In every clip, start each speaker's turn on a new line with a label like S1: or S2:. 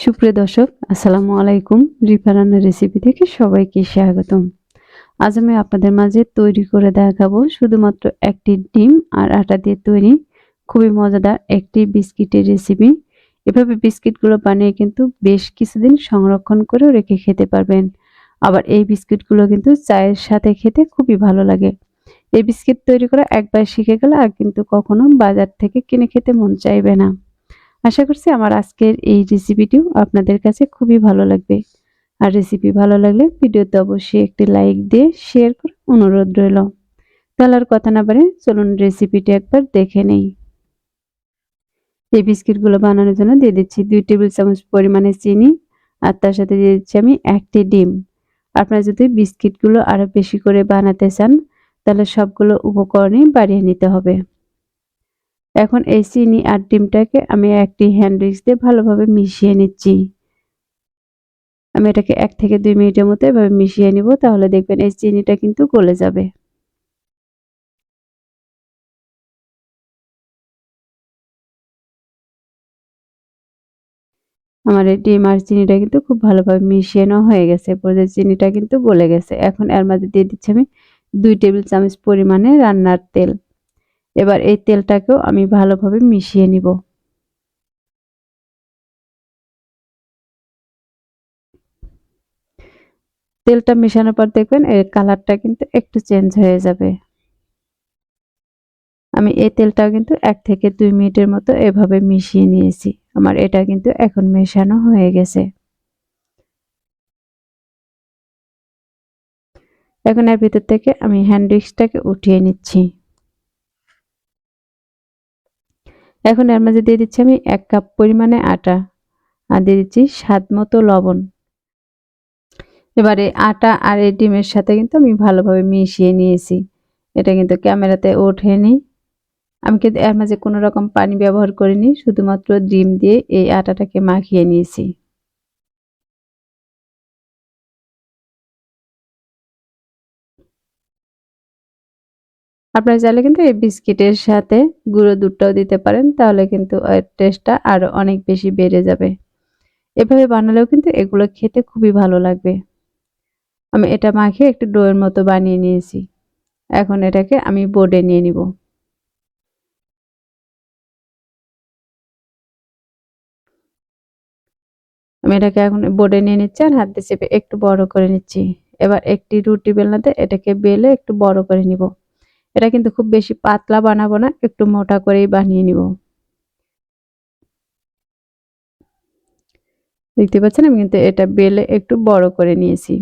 S1: সুপ্রিয় দর্শক, আসসালামু আলাইকুম। রিফা রান্নার রেসিপি থেকে সবাইকে স্বাগতম। আজ আমি আপনাদের মাঝে তৈরি করে দেখাবো শুধুমাত্র একটি ডিম আর আটা দিয়ে তৈরি খুবই মজাদার একটি বিস্কিটের রেসিপি। এভাবে বিস্কিটগুলো বানিয়ে কিন্তু বেশ কিছুদিন সংরক্ষণ করেও রেখে খেতে পারবেন। আবার এই বিস্কিটগুলো কিন্তু চায়ের সাথে খেতে খুবই ভালো লাগে। এই বিস্কিট তৈরি করা একবার শিখে গেলে আর কিন্তু কখনো বাজার থেকে কিনে খেতে মন চাইবে না। আশা করছি আমার আজকের এই রেসিপিটিও আপনাদের কাছে খুবই ভালো লাগবে। আর রেসিপি ভালো লাগলে ভিডিওতে অবশ্যই একটি লাইক দিয়ে শেয়ার করে অনুরোধ রইল। তাহলে আর কথা না বাড়িয়ে চলুন রেসিপিটি একবার দেখে নেই। এই বিস্কিটগুলো বানানোর জন্য দিয়ে দিচ্ছি 2 টেবিল চামচ পরিমাণে চিনি আর তার সাথে দিয়ে দিচ্ছি আমি একটি ডিম। আপনারা যদি বিস্কিটগুলো আরো বেশি করে বানাতে চান তাহলে সবগুলো উপকরণই বাড়িয়ে নিতে হবে। এখন এই চিনি আর ডিমটাকে আমি একটি হ্যান্ড উইক্স দিয়ে ভালোভাবে মিশিয়ে নিচ্ছি। আমি এটাকে 1 থেকে 2 মিনিটের মতো এভাবে মিশিয়ে নিব, তাহলে দেখবেন এই চিনিটা কিন্তু গলে যাবে। আমার এই ডিম আর চিনিটা কিন্তু খুব ভালোভাবে মিশিয়ে নেওয়া হয়ে গেছে। এরপরে চিনিটা কিন্তু গলে গেছে। এখন এর মাঝে দিয়ে দিচ্ছি আমি 2 টেবিল চামচ পরিমাণে রান্নার তেল। এবার এই তেলটাকেও আমি ভালোভাবে মিশিয়ে নিব। তেলটা মেশানোর পর দেখবেন এর কালারটা কিন্তু একটু চেঞ্জ হয়ে যাবে। আমি এই তেলটাও কিন্তু 1 থেকে 2 মিনিটের মতো এভাবে মিশিয়ে নিয়েছি। আমার এটা কিন্তু এখন মেশানো হয়ে গেছে। এখন এর ভিতর থেকে আমি হ্যান্ড উইক্সটাকে উঠিয়ে নিচ্ছি। এখন এর মাঝে দিয়ে দিচ্ছি আমি 1 কাপ পরিমাণে আটা আর দিয়ে দিচ্ছি স্বাদ মতো লবণ। এবারে আটা আর এই ডিমের সাথে কিন্তু আমি ভালোভাবে মিশিয়ে নিয়েছি। এটা কিন্তু ক্যামেরাতে ওঠেনি। আমি কিন্তু এর মাঝে কোনো রকম পানি ব্যবহার করিনি, শুধুমাত্র ডিম দিয়ে এই আটাটাকে মাখিয়ে নিয়েছি। আপনারা চাইলে কিন্তু এই বিস্কিটের সাথে গুঁড়ো দুধটাও দিতে পারেন, তাহলে কিন্তু এর টেস্টটা আরো অনেক বেশি বেড়ে যাবে। এভাবে বানালেও কিন্তু এগুলো খেতে খুবই ভালো লাগবে। আমি এটা মাখিয়ে একটু ডোয়ের মতো বানিয়ে নিয়েছি। এখন এটাকে আমি বোর্ডে নিয়ে নিব। আমি এটাকে এখন বোর্ডে নিয়ে নিচ্ছি আর হাত দিয়ে চেপে একটু বড় করে নিচ্ছি। এবার একটি রুটি বেলনাতে এটাকে বেলে একটু বড় করে নিব। এটা কিন্তু খুব বেশি পাতলা বানাবো না, একটু মোটা করেই বানিয়ে নিব। দেখতে পাচ্ছেন আমি কিন্তু এটা বেলে একটু বড় করে নিয়েছি।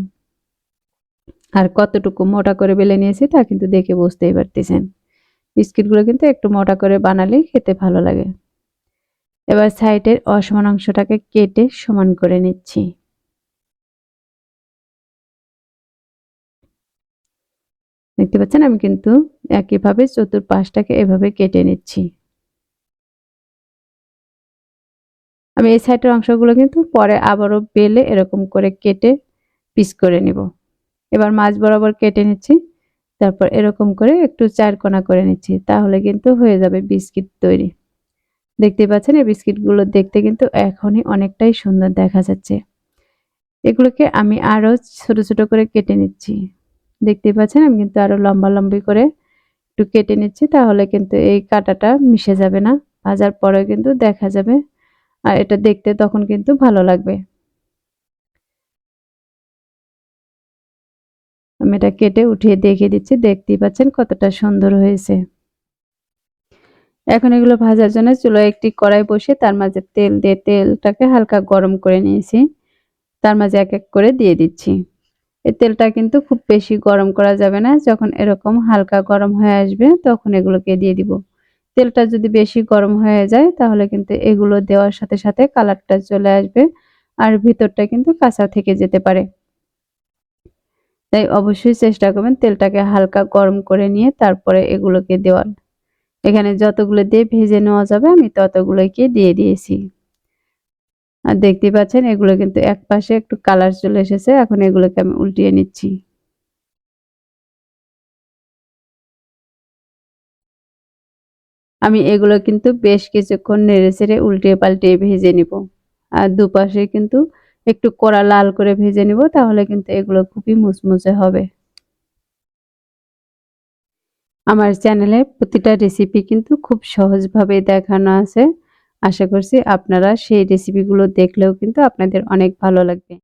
S1: আর কতটুকু মোটা করে বেলে নিয়েছি তা কিন্তু দেখে বুঝতেই পারতেছেন। বিস্কিটগুলো কিন্তু একটু মোটা করে বানালেই খেতে ভালো লাগে। এবার সাইডের অসমান অংশটাকে কেটে সমান করে নিচ্ছি। দেখতে পাচ্ছেন আমি কিন্তু একইভাবে চতুর্পাশটাকে এভাবে কেটে নিচ্ছি। আমি এই সাইডের অংশগুলো কিন্তু পরে আবারও বেলে এরকম করে কেটে পিস করে নিব। এবার মাঝ বরাবর কেটে নিচ্ছি। তারপর এরকম করে একটু চারকোনা করে নিচ্ছি। তাহলে কিন্তু হয়ে যাবে বিস্কিট তৈরি। দেখতেই পাচ্ছেন এই বিস্কিটগুলো দেখতে কিন্তু এখনই অনেকটাই সুন্দর দেখা যাচ্ছে। এগুলোকে আমি আরো ছোট, ছোট করে কেটে নিচ্ছি। দেখতেই পাচ্ছেন আমি কিন্তু আরো লম্বা লম্বি করে একটু কেটে নিচ্ছি, তাহলে কিন্তু এই কাঁটাটা মিশে যাবে না। ভাজার পরেও কিন্তু দেখা যাবে আর এটা দেখতে তখন কিন্তু ভালো লাগবে। আমি এটা কেটে উঠিয়ে দেখিয়ে দিচ্ছি। দেখতেই পাচ্ছেন কতটা সুন্দর হয়েছে। এখন এগুলো ভাজার জন্য চুলায় একটি কড়াই বসিয়ে তার মাঝে তেল দিয়ে তেলটাকে হালকা গরম করে নিয়েছি। তার মাঝে এক এক করে দিয়ে দিচ্ছি। এই তেলটা কিন্তু খুব বেশি গরম করা যাবে না। যখন এরকম হালকা গরম হয়ে আসবে তখন এগুলোকে দিয়ে দিব। তেলটা যদি বেশি গরম হয়ে যায় তাহলে কিন্তু এগুলো দেওয়ার সাথে সাথে কালারটা চলে আসবে আর ভিতরটা কিন্তু কাঁচা থেকে যেতে পারে। তাই অবশ্যই চেষ্টা করবেন তেলটাকে হালকা গরম করে নিয়ে তারপরে এগুলোকে দেওয়ার। এখানে যতগুলো দিয়ে ভেজে নেওয়া যাবে আমি ততগুলোকে দিয়ে দিয়েছি। আর দেখতেই পাচ্ছেন এগুলো কিন্তু একপাশে একটু কালার চলে এসেছে। এখন এগুলোকে আমি উল্টিয়ে নিচ্ছি। আমি এগুলো কিন্তু বেশ কিছুক্ষণ নেড়েচেড়ে উল্টিয়ে পাল্টিয়ে ভেজে নিব। আর দুপাশে কিন্তু একটু কড়া লাল করে ভেজে নিব, তাহলে কিন্তু এগুলো খুবই মুচমুচে হবে। আমার চ্যানেলে প্রতিটা রেসিপি কিন্তু খুব সহজভাবে দেখানো আছে। আশা করছি আপনারা সেই রেসিপিগুলো দেখলেও কিন্তু আপনাদের অনেক ভালো লাগবে।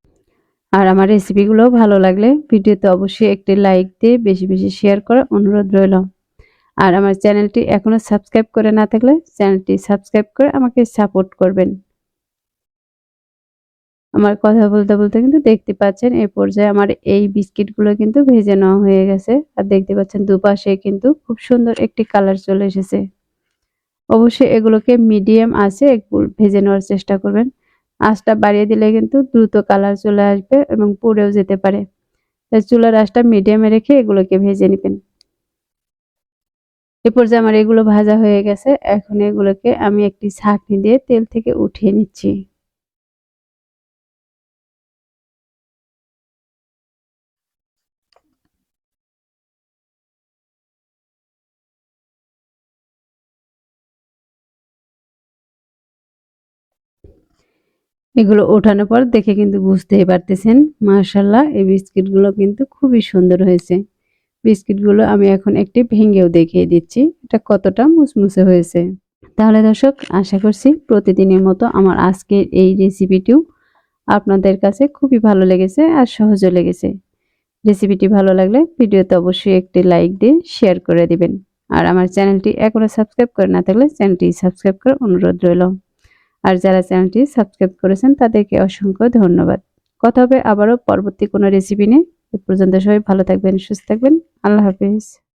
S1: আর আমার রেসিপিগুলো ভালো লাগলে ভিডিওতে অবশ্যই একটি লাইক দিয়ে বেশি বেশি শেয়ার করার অনুরোধ রইল। আর আমার চ্যানেলটি এখনো সাবস্ক্রাইব করে না থাকলে চ্যানেলটি সাবস্ক্রাইব করে আমাকে সাপোর্ট করবেন। আমার কথা বলতে বলতে কিন্তু দেখতে পাচ্ছেন এই পর্যায়ে আমার এই বিস্কিটগুলো কিন্তু ভেজে নেওয়া হয়ে গেছে। আর দেখতে পাচ্ছেন দুপাশে কিন্তু খুব সুন্দর একটি কালার চলে এসেছে। অবশ্যই এগুলোকে মিডিয়াম আঁচে একটু ভেজে নেওয়ার চেষ্টা করবেন। আঁচটা বাড়িয়ে দিলে কিন্তু দ্রুত কালার চলে আসবে এবং পুড়েও যেতে পারে। তাই চুলার আঁচটা মিডিয়ামে রেখে এগুলোকে ভেজে নেবেন। এ পর্যায়ে আমার এগুলো ভাজা হয়ে গেছে। এখন এগুলোকে আমি একটি ছাঁকনি দিয়ে তেল থেকে উঠিয়ে নিচ্ছি। এগুলো ওঠানোর পর দেখে কিন্তু বুঝতেই পারতেছেন, মাশাআল্লাহ এই বিস্কিটগুলো কিন্তু খুবই সুন্দর হয়েছে। বিস্কিটগুলো আমি এখন একটি ভেঙেও দেখিয়ে দিচ্ছি এটা কতটা মুচমুচে হয়েছে। তাহলে দর্শক, আশা করছি প্রতিদিনের মতো আমার আজকের এই রেসিপিটিও আপনাদের কাছে খুবই ভালো লেগেছে আর সহজও লেগেছে। রেসিপিটি ভালো লাগলে ভিডিওতে অবশ্যই একটি লাইক দিয়ে শেয়ার করে দিবেন। আর আমার চ্যানেলটি এখনো সাবস্ক্রাইব করে না থাকলে চ্যানেলটি সাবস্ক্রাইব করার অনুরোধ রইল। আর যারা চ্যানেলটি সাবস্ক্রাইব করেছেন তাদেরকে অসংখ্য ধন্যবাদ। কথা হবে আবারও পরবর্তী কোনো রেসিপি নিয়ে। এ পর্যন্ত সবাই ভালো থাকবেন, সুস্থ থাকবেন। আল্লাহ হাফেজ।